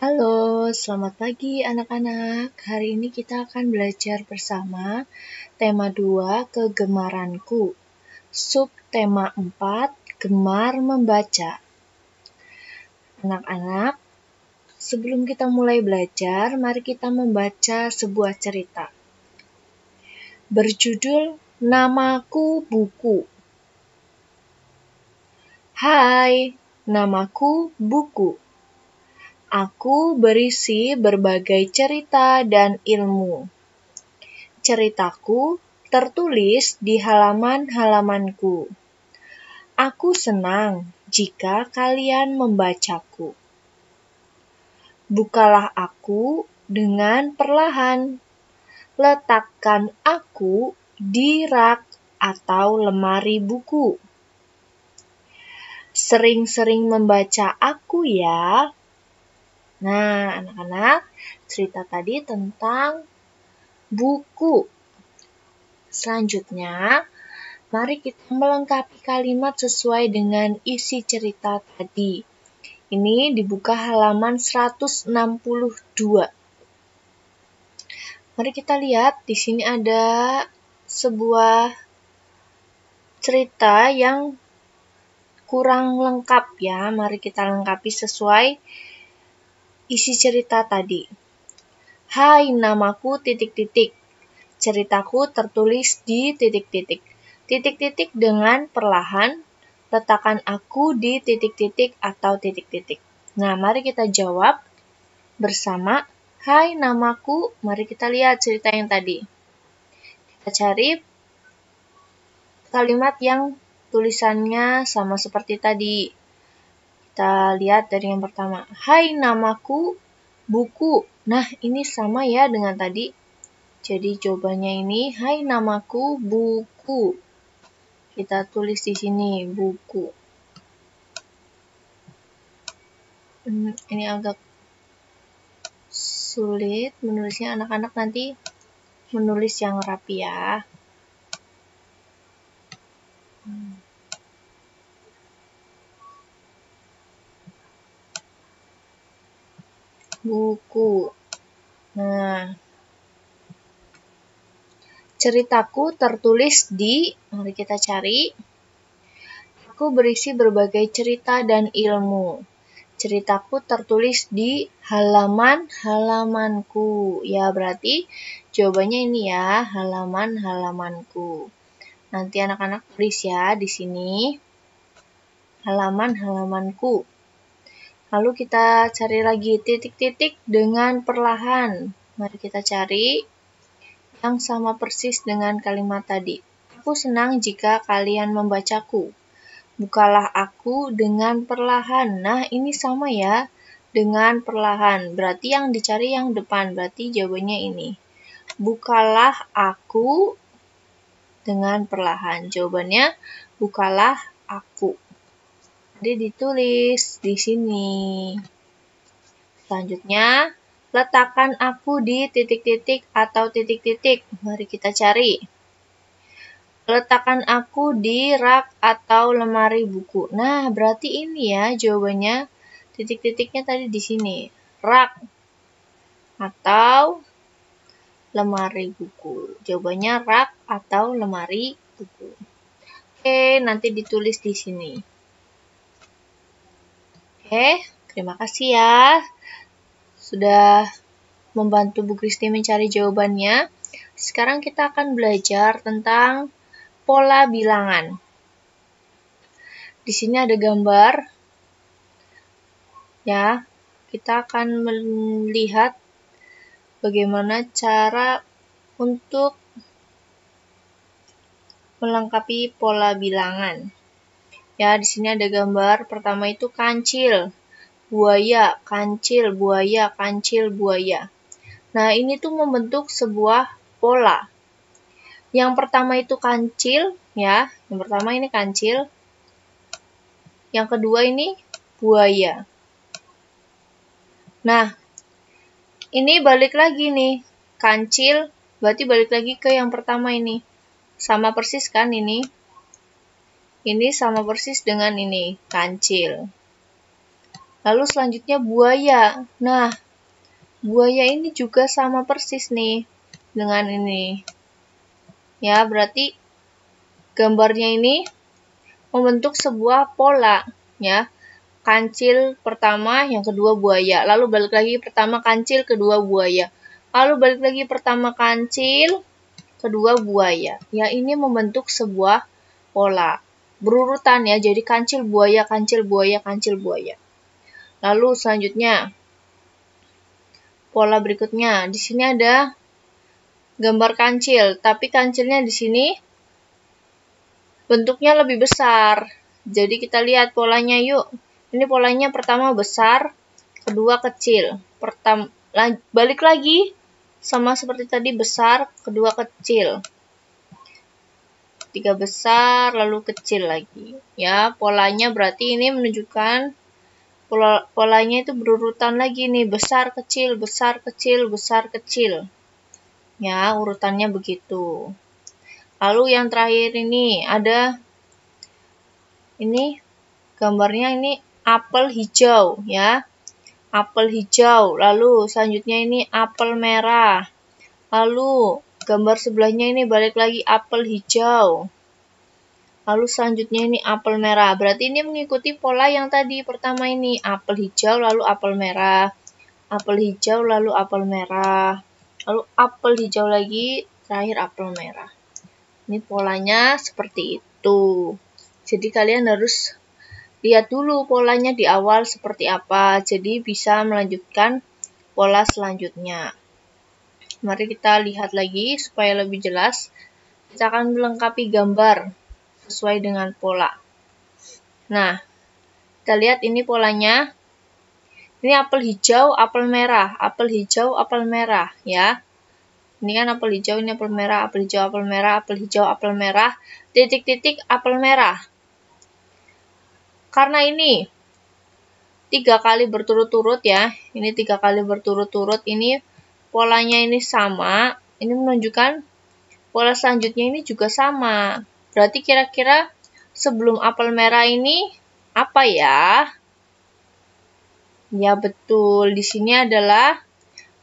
Halo, selamat pagi anak-anak. Hari ini kita akan belajar bersama tema 2, kegemaranku. Subtema 4, gemar membaca. Anak-anak, sebelum kita mulai belajar, mari kita membaca sebuah cerita. Berjudul Namaku Buku. Hai, namaku Buku. Aku berisi berbagai cerita dan ilmu. Ceritaku tertulis di halaman-halamanku. Aku senang jika kalian membacaku. Bukalah aku dengan perlahan. Letakkan aku di rak atau lemari buku. Sering-sering membaca aku ya. Nah, anak-anak, cerita tadi tentang buku. Selanjutnya, mari kita melengkapi kalimat sesuai dengan isi cerita tadi. Ini dibuka halaman 162. Mari kita lihat, di sini ada sebuah cerita yang kurang lengkap ya. Mari kita lengkapi sesuai isi cerita tadi. Hai, namaku titik-titik. Ceritaku tertulis di titik-titik. Titik-titik dengan perlahan, letakkan aku di titik-titik atau titik-titik. Nah, mari kita jawab bersama. Hai, namaku. Mari kita lihat cerita yang tadi. Kita cari kalimat yang tulisannya sama seperti tadi. Kita lihat dari yang pertama. Hai, namaku Buku. Nah, ini sama ya dengan tadi. Jadi jawabannya ini, hai, namaku Buku. Kita tulis di sini, buku. Ini agak sulit menulisnya, anak-anak nanti menulis yang rapi ya. Buku. Nah, ceritaku tertulis di, mari kita cari. Aku berisi berbagai cerita dan ilmu. Ceritaku tertulis di halaman-halamanku. Ya, berarti jawabannya ini ya, halaman-halamanku. Nanti anak-anak tulis ya di sini. Halaman-halamanku. Lalu kita cari lagi titik-titik dengan perlahan. Mari kita cari yang sama persis dengan kalimat tadi. Aku senang jika kalian membacaku. Bukalah aku dengan perlahan. Nah, ini sama ya, dengan perlahan. Berarti yang dicari yang depan. Berarti jawabannya ini. Bukalah aku dengan perlahan. Jawabannya, bukalah aku. Jadi ditulis di sini. Selanjutnya, letakkan aku di titik-titik atau titik-titik. Mari kita cari. Letakkan aku di rak atau lemari buku. Nah, berarti ini ya jawabannya. Titik-titiknya tadi di sini. Rak atau lemari buku. Jawabannya rak atau lemari buku. Oke, nanti ditulis di sini. Oke, terima kasih ya. Sudah membantu Bu Kristi mencari jawabannya. Sekarang kita akan belajar tentang pola bilangan. Di sini ada gambar. Ya, kita akan melihat bagaimana cara untuk melengkapi pola bilangan. Ya, di sini ada gambar. Pertama itu kancil, buaya, kancil, buaya, kancil, buaya. Nah, ini tuh membentuk sebuah pola. Yang pertama itu kancil, ya. Yang pertama ini kancil. Yang kedua ini buaya. Nah, ini balik lagi nih. Kancil, berarti balik lagi ke yang pertama ini. Sama persis kan ini? Ini sama persis dengan ini, kancil. Lalu selanjutnya buaya. Nah, buaya ini juga sama persis nih dengan ini. Ya, berarti gambarnya ini membentuk sebuah pola, ya. Kancil pertama, yang kedua buaya. Lalu balik lagi pertama kancil, kedua buaya. Lalu balik lagi pertama kancil, kedua buaya. Ya, ini membentuk sebuah pola. Berurutan ya, jadi kancil buaya, kancil buaya, kancil buaya. Lalu selanjutnya, pola berikutnya. Di sini ada gambar kancil, tapi kancilnya di sini bentuknya lebih besar. Jadi kita lihat polanya yuk. Ini polanya pertama besar, kedua kecil. Balik lagi sama seperti tadi, besar, kedua kecil. Tiga besar, lalu kecil lagi. Ya, polanya berarti ini menunjukkan polanya itu berurutan lagi nih, besar, kecil, besar, kecil, besar, kecil. Ya, urutannya begitu. Lalu yang terakhir ini ada ini gambarnya ini apel hijau ya. Apel hijau. Lalu selanjutnya ini apel merah. Lalu gambar sebelahnya ini balik lagi apel hijau. Lalu selanjutnya ini apel merah. Berarti ini mengikuti pola yang tadi. Pertama ini apel hijau lalu apel merah. Apel hijau lalu apel merah. Lalu apel hijau lagi, terakhir apel merah. Ini polanya seperti itu. Jadi kalian harus lihat dulu polanya di awal seperti apa. Jadi bisa melanjutkan pola selanjutnya. Mari kita lihat lagi supaya lebih jelas. Kita akan melengkapi gambar sesuai dengan pola. Nah, kita lihat ini polanya. Ini apel hijau, apel merah, apel hijau, apel merah ya. Ini kan apel hijau, ini apel merah, apel hijau, apel merah, apel hijau, apel merah, titik-titik, apel merah. Karena ini 3 kali berturut-turut ya, ini 3 kali berturut-turut, ini polanya ini sama, ini menunjukkan pola selanjutnya ini juga sama. Berarti kira-kira sebelum apel merah ini apa ya? Ya betul, di sini adalah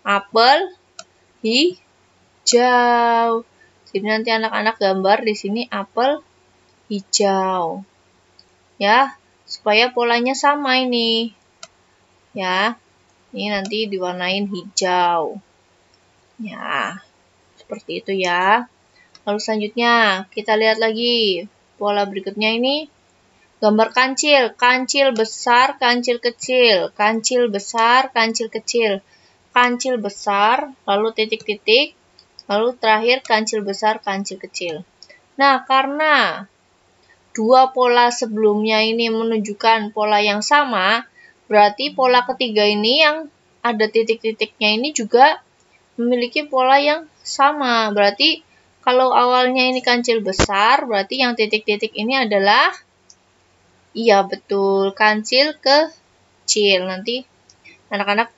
apel hijau. Jadi nanti anak-anak gambar di sini apel hijau. Ya, supaya polanya sama ini. Ya. Ini nanti diwarnain hijau. Ya. Seperti itu ya. Lalu selanjutnya kita lihat lagi pola berikutnya ini. Gambar kancil, kancil besar, kancil kecil, kancil besar, kancil kecil, kancil besar, lalu titik-titik, lalu terakhir kancil besar, kancil kecil. Nah, karena dua pola sebelumnya ini menunjukkan pola yang sama, berarti pola ketiga ini yang ada titik-titiknya ini juga memiliki pola yang sama. Berarti kalau awalnya ini kancil besar, berarti yang titik-titik ini adalah, iya betul, kancil kecil. Nanti anak-anak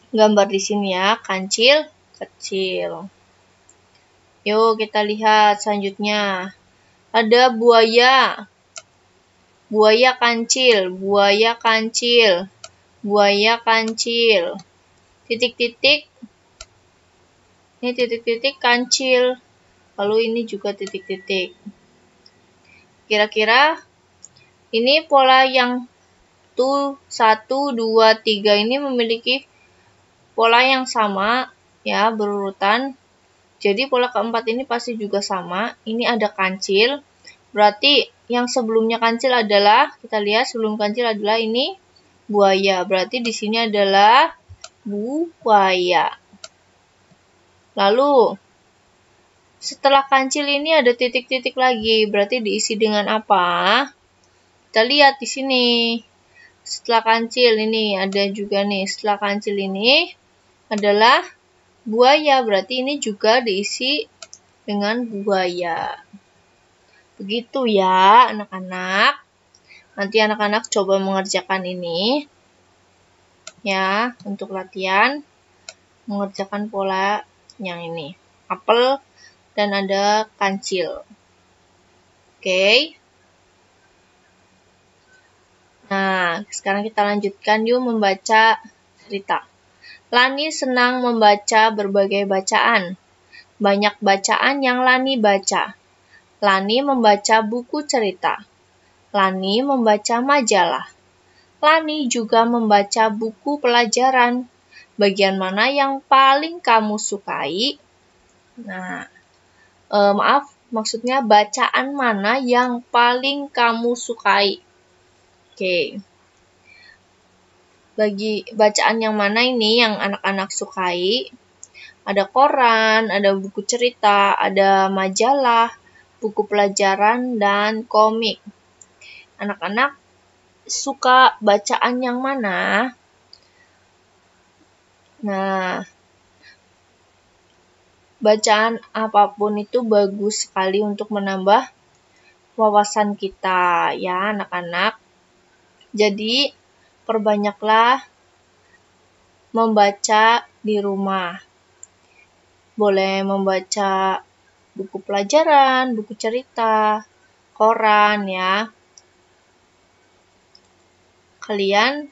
gambar di sini ya, kancil kecil. Yuk kita lihat selanjutnya. Ada buaya. Buaya kancil, buaya kancil, buaya kancil. Titik-titik. Ini titik-titik kancil. Lalu ini juga titik-titik. Kira-kira ini pola yang 1, 2, 3 ini memiliki pola yang sama ya, berurutan. Jadi pola keempat ini pasti juga sama. Ini ada kancil. Berarti yang sebelumnya kancil adalah, kita lihat sebelum kancil adalah ini buaya. Berarti di sini adalah buaya. Lalu setelah kancil ini ada titik-titik lagi. Berarti diisi dengan apa? Kita lihat di sini. Setelah kancil ini ada juga nih. Setelah kancil ini adalah buaya. Berarti ini juga diisi dengan buaya. Begitu ya anak-anak. Nanti anak-anak coba mengerjakan ini. Ya, untuk latihan. Mengerjakan pola yang ini. Apel dan ada kancil. Oke. Nah, sekarang kita lanjutkan yuk membaca cerita. Lani senang membaca berbagai bacaan. Banyak bacaan yang Lani baca. Lani membaca buku cerita. Lani membaca majalah. Lani juga membaca buku pelajaran. Bagian mana yang paling kamu sukai? Nah, maksudnya bacaan mana yang paling kamu sukai? Oke. Bagi bacaan yang mana ini yang anak-anak sukai? Ada koran, ada buku cerita, ada majalah, buku pelajaran, dan komik. Anak-anak suka bacaan yang mana? Nah, bacaan apapun itu bagus sekali untuk menambah wawasan kita, ya anak-anak. Jadi, perbanyaklah membaca di rumah. Boleh membaca buku pelajaran, buku cerita, koran ya. Kalian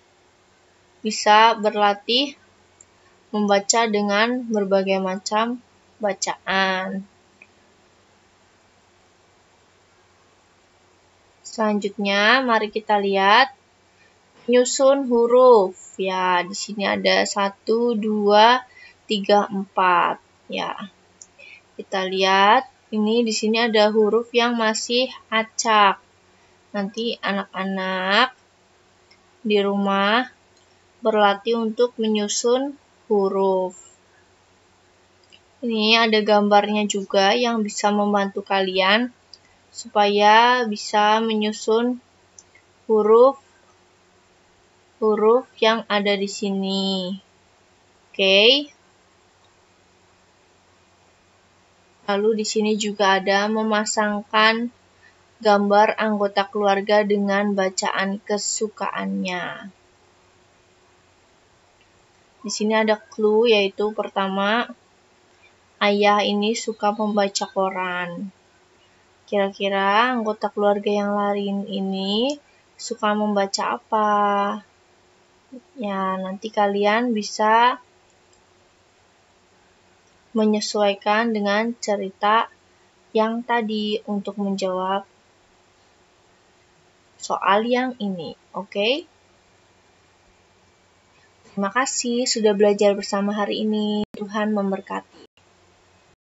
bisa berlatih membaca dengan berbagai macam bacaan. Selanjutnya, mari kita lihat menyusun huruf. Ya, di sini ada 1, 2, 3, 4. Ya. Kita lihat, ini di sini ada huruf yang masih acak. Nanti anak-anak di rumah berlatih untuk menyusun huruf. Ini ada gambarnya juga yang bisa membantu kalian supaya bisa menyusun huruf yang ada di sini. Oke. Lalu di sini juga ada memasangkan gambar anggota keluarga dengan bacaan kesukaannya. Di sini ada clue, yaitu pertama, ayah ini suka membaca koran. Kira-kira anggota keluarga yang lain ini suka membaca apa? Ya, nanti kalian bisa menyesuaikan dengan cerita yang tadi untuk menjawab soal yang ini, oke? Terima kasih sudah belajar bersama hari ini. Tuhan memberkati.